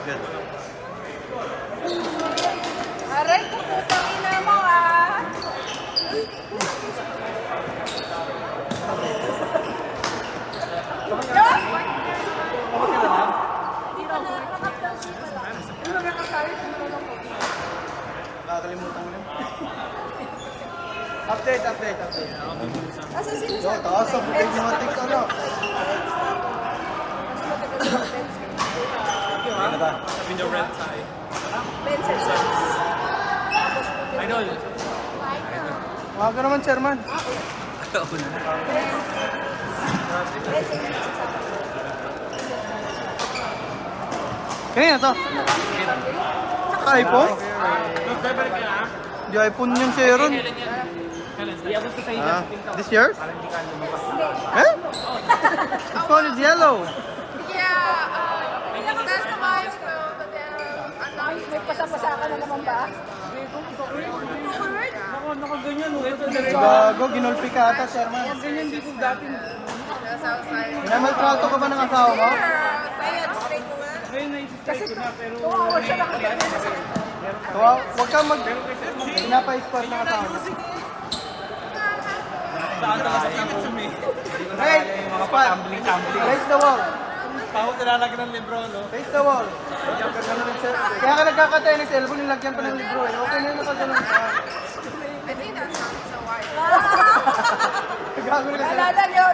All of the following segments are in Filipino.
Good. Aray, putang ina mo ah! Nakakalimutan mo lang. Update. Asa sino Yo, sa taas ang bukid yung ating ano. Ano ba? In the red tie. Benson? I know. Mga ka naman, chairman. Kaya to? iPhone? Di iPhone yung Sharon. This yours? Eh? This phone is yellow. May pasapasa ka na naman ba? Gago, ginulpi ka ata, chairman. Minamaltrato ka ba ng asawa mo? Kasi 2 hours siya nakagaling. Huwag kang pinapa-sport ng asawa mo. Hey! Spot! Face the wall! Pahot nilalagyan ng libro, no? Face the wall! Kaya ka nagkakatay ng cellphone, nilagyan pa ng libro eh. Okay na yun, nakaganon ka. Gago na sila. Naalala niyo.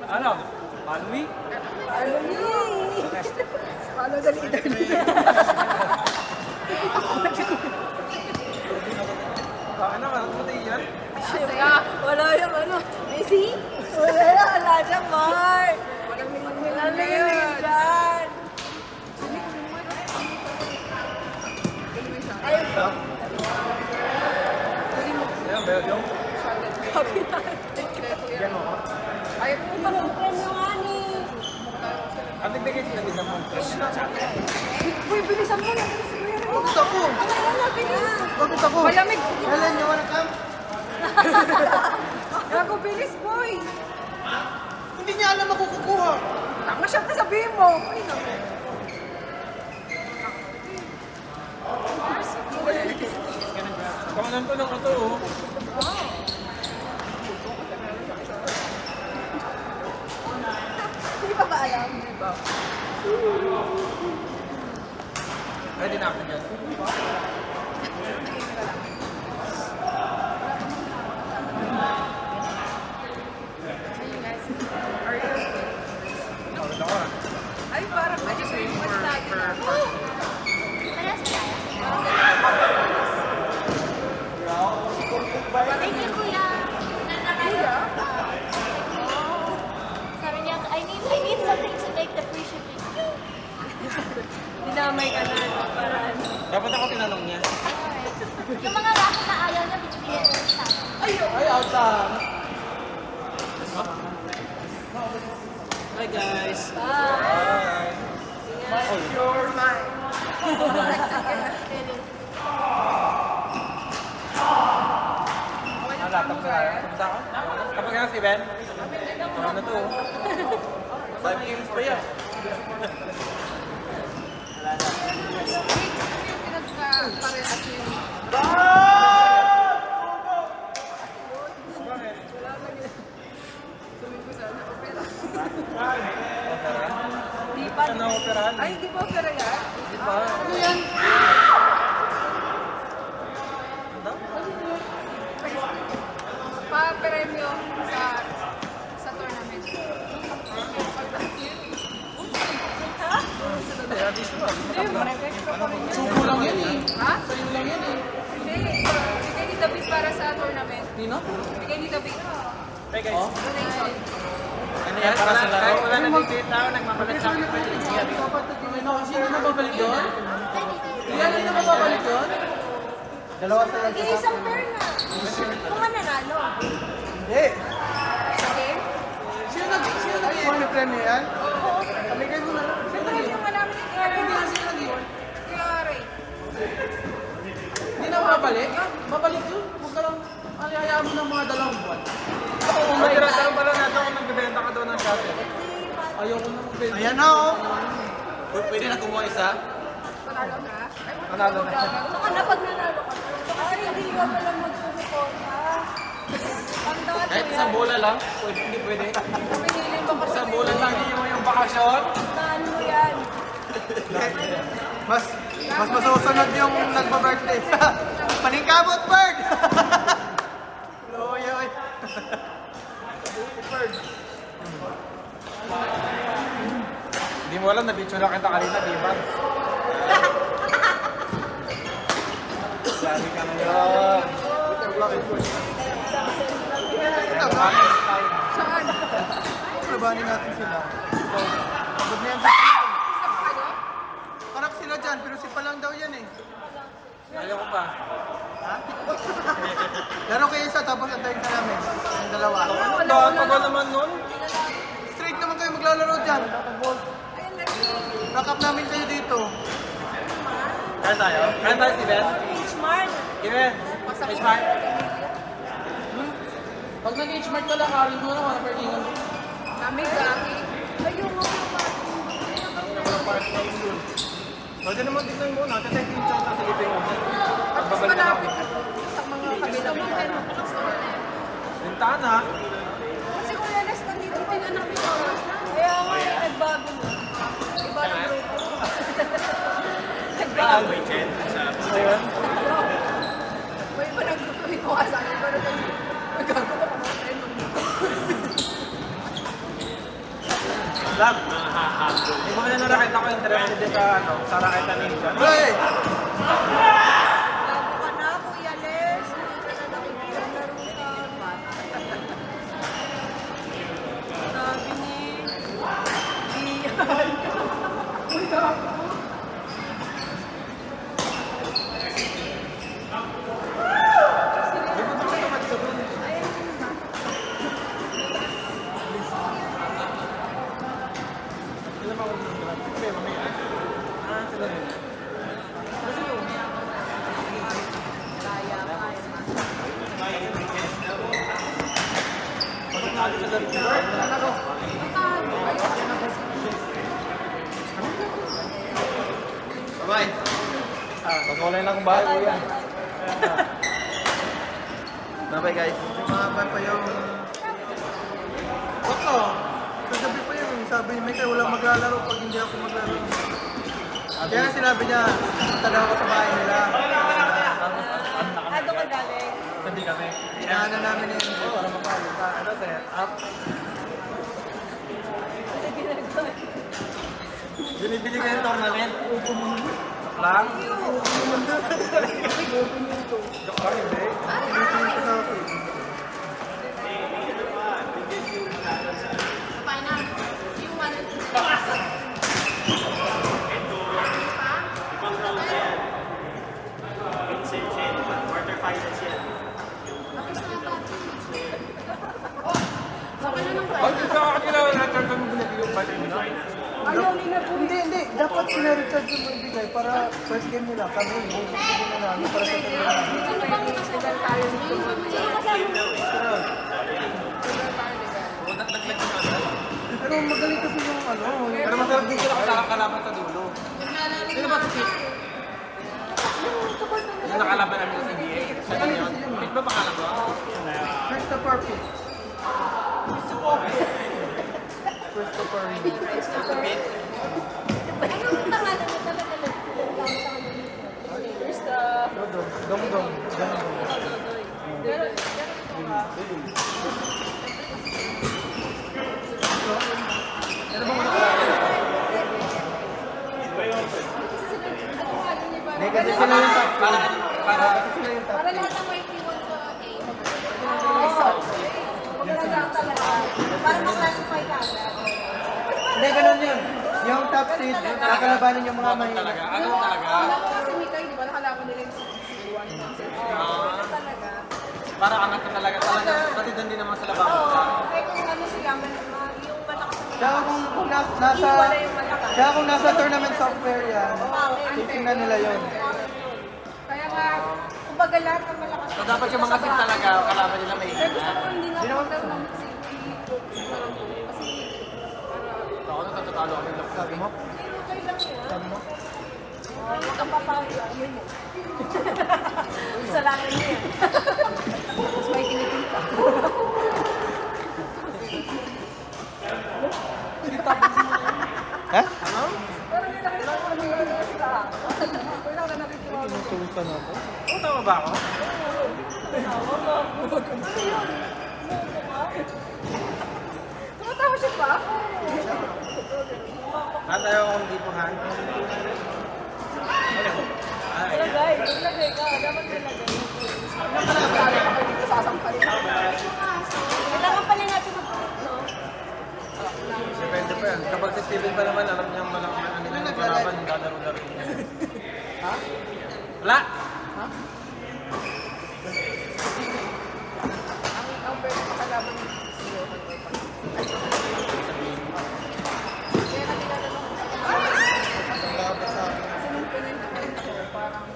Ano? Palwi? Paano the leader niya? Ano? Ano yan? Wala yung ano. Messi? Wala dyan, Mark. Walang nilalayan dyan. Ayun ba? Ayan, Belgium. Sabi na. Ayun po ba kung premyo nga ni? Ang tigtigil sila din ng Uy, bilisan mo na. Bakit ako? Bilis. Bakit ako? Malamig. Helen, you wanna come? Gago, bilis, boy. Hindi niya alam ako kukuha. Tama siya pa sabihin mo. Ay, naku. Pangalan ko ng ito, oh. Hindi pa ba alam? Hindi ba? Ready na ako yan. Ay, parang medyo sa'yo mo lagi na. Thank you, Kuya. Sabi niya, I need something to make the free shipping. Dinamay ka na. Para ano. Dapat ako tinanong niya. Yung mga racket na ayaw niya, binibigyan niya sa akin. Ay, outside. Hi, guys. Bye. You're mine. Tapos ako? Kapag nga si Ben? Ano na to? 5 games pa yan. Pinagka-parehas yung... Di pa. Ano operahan? Ay, di ba opera yan? Di ba? Ano yan? Pa-premyo sa tournament. Suko lang yan eh. Ha? Sa'yo lang yan eh. Hindi. Bigay ni David para sa tournament. Nino? Bigay ni David. Hey, guys. Donation. Ano yan? Para sa laro? Wala na dito tao, nagmapalit sa akin. Sino na babalik doon? Iyan na babalik doon? Dalawa sa Isang pair na. Kung mananalo. Hindi. Sa game? Sino nag-iwan ni premyo yan? Oo. Paligay mo na lang. Siyempre yung malaman ni Kaya. Sino nag-iwan? Kaya Ray. Hindi na mabalik? Mabalik yun. Huwag ka lang, hayaan mo ng mga 2 buwan. Tira-tira pala natin kung nagbibenta ka doon ng shuttle. Ayoko na mag-build. Ayan na oh. Pwede na kumuha isa? Panalo na? Ay, Panalo na. Saka na pag nanalo ka. Ay, hindi ka pala magsusuporta. Tandaan mo Kahit yan. isang bola lang, pwede, hindi pwede. pinili mo kasi. Isang bola lang, hindi mo yung bakasyon. Tandaan mo yan. Mas masusunod yung nagpa-birthday. Paningkamot, bird! Oy, oy. Hindi mo alam, na-picture lang kita kanina, di ba? Sabi ka na yun. Saan? Labanin natin sila. Pagod na yan. Parak sila dyan, pero si pa lang daw yan eh. Ayaw ko pa. Ha? Laro kayo isa, tapos antayin ka namin. Yung dalawa. Ano ba? Tagal naman nun. Straight naman kayo maglalaro dyan. Back up namin kayo dito. Kaya tayo? Kaya tayo si Ben? Smart. Steven! Hey, Smart! Pag nag-H-Mart ka lang, karin mo na, wala pa rin. Kami gagi. Ayun mo. Pwede naman tignan muna, kasi yung chance sa silipin mo. At mas Babalik na malapit ako. sa mga kabilang bintana. Bintana? Kasi kung lalas nandito din anak ko. Kaya nga, nagbago mo. Iba na grupo. Nagbago. Ano yun? May iba nang grupo ni Kuha sa akin. Pero nagagawa ko mga tayo. Lang. Hindi mo na nakita ko interested din sa sa Raketa Ninja. Hey! Bago ka na, Kuya Les. Hindi ka na nakikilaglaro ka. Sabi ni... Bye. Pag-online lang kung bahay ko yan. Bye-bye guys. Mahaba pa yung... Baka, kagabi pa yun. Sabi ni Mika, walang maglalaro pag hindi ako maglalaro. Kaya nga sinabi niya, punta daw ako sa bahay nila. Ano ka galing? Sabi kami. Inaanan namin yun. Para mapalo ka. Ano set up? Ano ginagawa? Binibili ka yung tournament. Lang? Joke ba hindi? Pilitin ko sa akin. Bakit sa akin kilala na kami binibili yung balik mo na? Hindi. Dapat sina-recharge mo ibigay para first game nila. Kami, buong na namin para sa tagal namin. Ano bang masagal tayo nito? Sino kasama mo? Pero magaling kasi yung ano. Pero masarap din sila kasama kalaban sa dulo. Sino ba si Pete? Yung nakalaban namin sa CBA. Ano yun? Pete ba pangalan ko? Christopher Pitt. Christopher Pitt. Pete? Anong pangalan mo talaga lang? Dong. Hindi kasi sila yung top. Para Sila yung top. Para lahat ng may iwan sa A. Maganda talaga. Para ma-classify ka agad. Hindi, ganun yun. Yung top seed, kakalabanin yung mga may... talaga. Ano talaga? Wala ko kasi Mikay, di ba? Nakalaban nila yung C1. Talaga. Para angat na talaga. Pati doon din naman sa lababo. Oo. Kaya kung ano sila, yung malakas na Kaya kung nasa... Kaya kung nasa tournament software yan, titingnan nila yun. Kaya nga, kumbaga lahat ng malakas. So dapat yung mga seed talaga, kalaban nila may Pero gusto hina. ko hindi na magkaroon ng City. Kasi, So, ako, natatalo kami lang. Sabi mo? Okay lang yan. Sabi mo? Huwag kang papawi. Amin mo. Kasalanan niya yan. Mas may tinitin ka. Ha? Ano? Pero hindi na kita ko nag-iinis ka. Wala ka nakikita. Tinutusan ako. Oo, tama ba ako? Tumatawa siya pa? Lahat tayo akong dipuhan. Ay, Ilagay. Ilagay ka. Dapat ilagay. Lalo ka pa dito sasampalin. Kailangan pala natin mag-print, no? depende pa yan. Kapag si Steven pa naman, alam niya malaki ano yung kalaban, yung lalaro-laro niya. Ha? Wala! Ha? Ang pwede makalaban ni Sio. Kaya nakilala ko sa Ang laban sa akin. kasi nung pinag-print ako, parang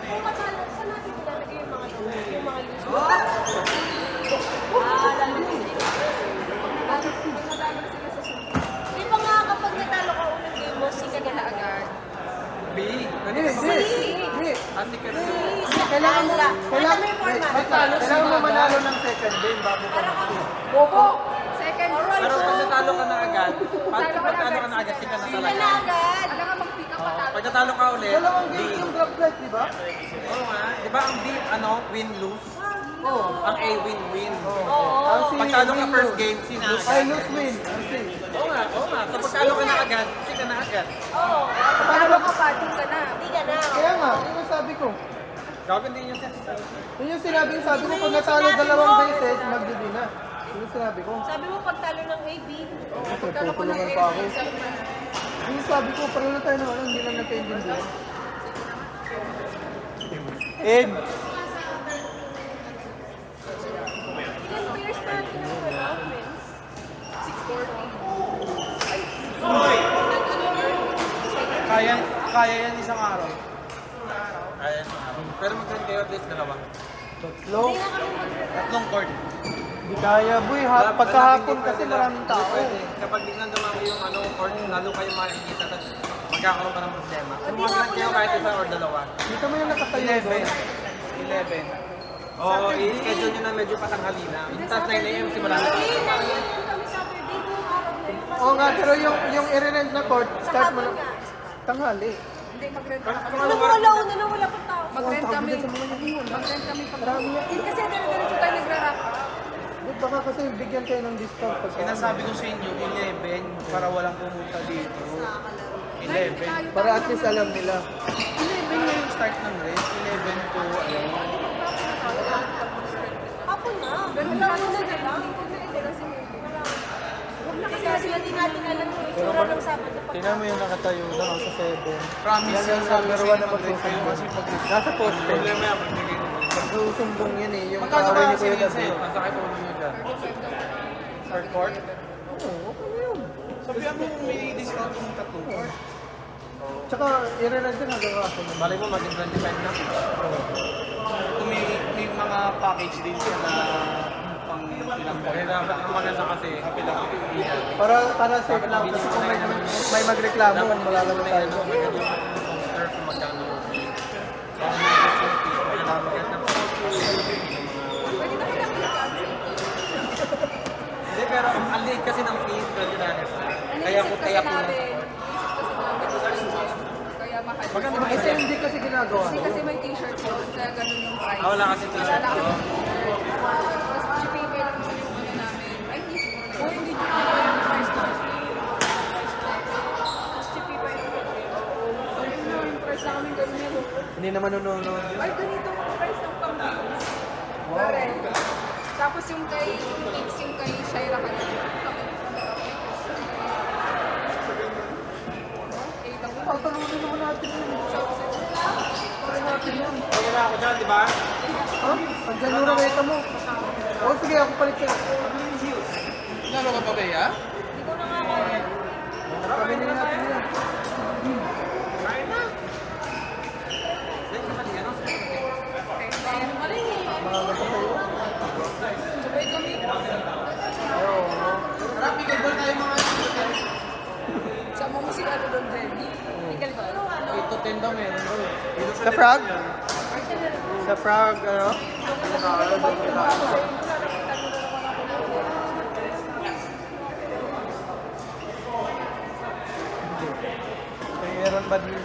Kung matalo, saan natin ilalagay yung mga loose? Di ba nga kapag natalo ka unang game mo, sika nila agad? B. Hindi, hindi. Ate ka Kailangan mo, Kailangan mo yung format. kailangan mo manalo ng second game bago ka mag-shoot. Bobo! Second. Pero pag natalo ka na agad, pag natalo ka na agad, sika na Sika talaga. na agad. Alam ka mag-pick up pa Pag natalo ka ulit, Dalawang D. games yung drop flight, di ba? Oo nga. Di ba ang D, win-lose? Oo. Ang A, win-win. Ang C, Pag talo ka win, first lose. game, sina Ay, agad. lose-win. Ang C. Oo nga, oo nga. Kapag talo ka na agad, sika na agad. Oo. Paano ka pa? Di ka na. Di ka na. Kaya nga, yun yung sabi ko. Gawin din yun siya. Yun yung sabi ko, pag natalo dalawang beses, magdidi na. Yun yung sinabi ko. Sabi mo pagtalo ng AB. Tutulungan pa ako. Yun yung sabi ko, pareho na tayo naman, hindi lang nagkaintindihan. End. Ilan players natin na wala? Men's? 640. Kaya yan isang araw. Ayan. Pero mag-train kayo at least dalawa. Tatlo. Hindi na kami mag-reply. Tatlong court. Di kaya, boy. Pagkahapon kasi maraming tao. Pwede. Kapag biglang dumami yung court, lalo kayo makikita at magkakaroon ka ng problema. Kung Hindi na mag-train ako kayo kahit isa or dalawa. Dito mo yung nakatayo doon. 11. Oo, i-schedule nyo na medyo patanghali na. Tapos 9 a.m. simula na. Hindi, nandiyan lang kami Saturday. Buong araw na yun. Oo nga, pero yung i-rent na court, start mo na tanghali. Hindi, mag-rent ka. Ano mo alauna na wala pang tao? Mag-rent Sabi kami. din sa mga naging Mag-rent kami pag... Marami yan. Kasi dire-diretso tayo nagra-wrap up. Ba't baka kasi bigyan kayo ng discount pag Sinasabi ko sa inyo, 11 para walang pumunta dito. 11. Para at least alam nila. 11 na yung start ng race. 11 to, Hapon na. Pero Wala wala mo na na sila. nila. Huwag na kasi sila di natin alam kung itsura ng Sabado pag Tingnan mo yung nakatayo doon ako sa 7. Promise Yan yan yung sabi number ko 1 na magsusumbong. kasi pag Nasa poste. Problema yan, magbigay mo. Magsusumbong yan eh. Yung Magkano kaaway ba ni Kuya sinin David. sa'yo? Nasa kayo tulong nyo dyan. Per court? Oo, okay na yun. Sabihan mo may discount yung tattoo court. Tsaka i-rent din hanggang kaso naman. Malay mo maging 25 na. Kung may mga package din siya na pang ilang Kaya dapat ang maganda kasi, Para safe lang. Kasi kung may magreklamo, malalaman tayo. poster kung magkano yung fee. Kung may yung fee, kailangan maganda po. Hindi, pero ang liit kasi ng fee, $20 na. Kaya po Naisip kasi lang sa namin. court. Kaya mahal. Maganda ba Kasi hindi kasi ginagawa. Hindi kasi may t-shirt yun, kaya ganun yung price. Ah, wala kasi Wala t-shirt. kasi t-shirt. Tapos shipping pay lang naman yung ano namin. Ay, hindi dito yung price na. Tapos shipping pay lang naman. Yung price na kami ganun yun. Hindi naman nanonood. Ay, ganito ang price ng pang-bills. Correct. Tapos yung kay X, yung kay Shaira ka na. Pagtalunin naman natin yun. Try natin yun. Okay na ako dyan, di ba? Ha? Andiyan yung rareta mo. O sige, ako palit sa'yo. Lalo ka pa ba ya? Hindi ko na nga kaya. Kami na natin yan. Kain na. Dahil sa kanina, no? Mga bata sa'yo. Sabay kami. Chicken daw meron daw eh. Sa frog? Sa frog, ano? Mayroon ba din